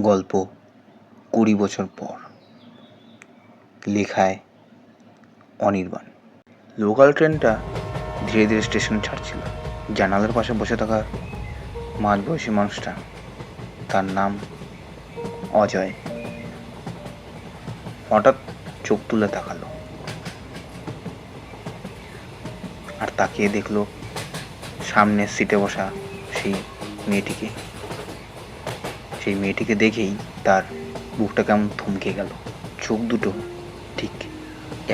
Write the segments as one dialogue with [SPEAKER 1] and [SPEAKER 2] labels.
[SPEAKER 1] গল্প 20 বছর পর, লেখায় অনির্বাণ। লোকাল ট্রেনটা ধীরে ধীরে স্টেশন ছাড়ছিল। জানালার পাশে বসে থাকা মাঝবয়সী মানুষটা, তার নাম অজয়, হঠাৎ চোখ তুলে তাকালো আর তাকিয়ে দেখলো সামনের সিটে বসা সেই মেয়েটিকে। সেই মেয়েটিকে দেখেই তার বুকটা কেমন থমকে গেল। চোখ দুটো ঠিক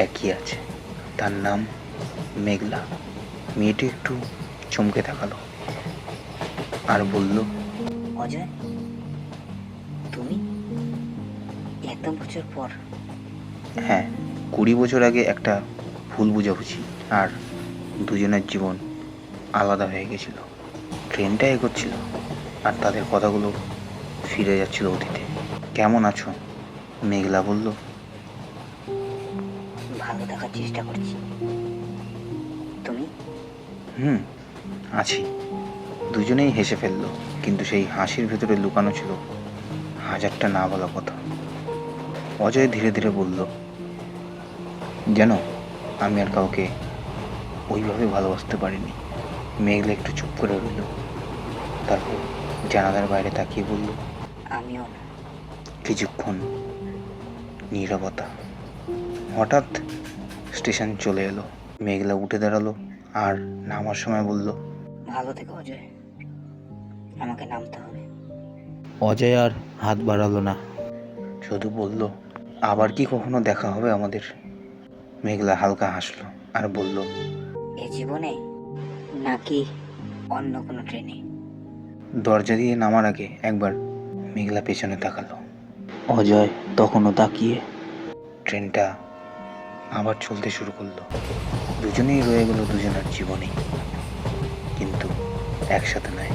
[SPEAKER 1] একই আছে। তার নাম মেঘলা। মেয়েটি একটু চমকে তাকালো আর বলল,
[SPEAKER 2] অজয়, তুমি এত বছর পর?
[SPEAKER 1] হ্যাঁ, 20 বছর আগে একটা ভুল বুঝাবুঝি, আর দুজনের জীবন আলাদা হয়ে গেছিল। ট্রেনটা এগোচ্ছিল আর তাদের কথাগুলো ফিরে যাচ্ছিল অতীতে। কেমন আছো? মেঘলা বলল।
[SPEAKER 2] ভালো থাকার চেষ্টা করছি। তুমি?
[SPEAKER 1] আছি। দুজনেই হেসে ফেলল, কিন্তু সেই হাসির ভেতরে লুকানো ছিল হাজারটা না বলা কথা। অজয় ধীরে ধীরে বলল, জানো, আমি আর কাউকে ওইভাবে ভালোবাসতে পারিনি। মেঘলা একটু চুপ করে রইল, তারপর জানালার বাইরে তাকিয়ে বলল,
[SPEAKER 2] আমিও না।
[SPEAKER 1] কিছুক্ষণ নীরবতা। হঠাৎ স্টেশন চলে এলো। মেঘলা উঠে দাঁড়ালো আর নামার সময় বলল,
[SPEAKER 2] ভালো থেকো অজয়, আমাকে নামতে হবে।
[SPEAKER 1] অজয় আর হাত বাড়ালো না, শুধু বলল, আবার কি কখনো দেখা হবে আমাদের? মেঘলা হালকা হাসলো আর বলল,
[SPEAKER 2] এ জীবনে নাকি অন্য কোনো ট্রেনে?
[SPEAKER 1] দরজা দিয়ে নামার আগে একবার মেঘলা পেছনে তাকালো। অজয় তখনও তাকিয়ে। ট্রেনটা আবার চলতে শুরু করলো। দুজনেই রয়ে গেল দুজনের জীবনেই, কিন্তু একসাথে নয়।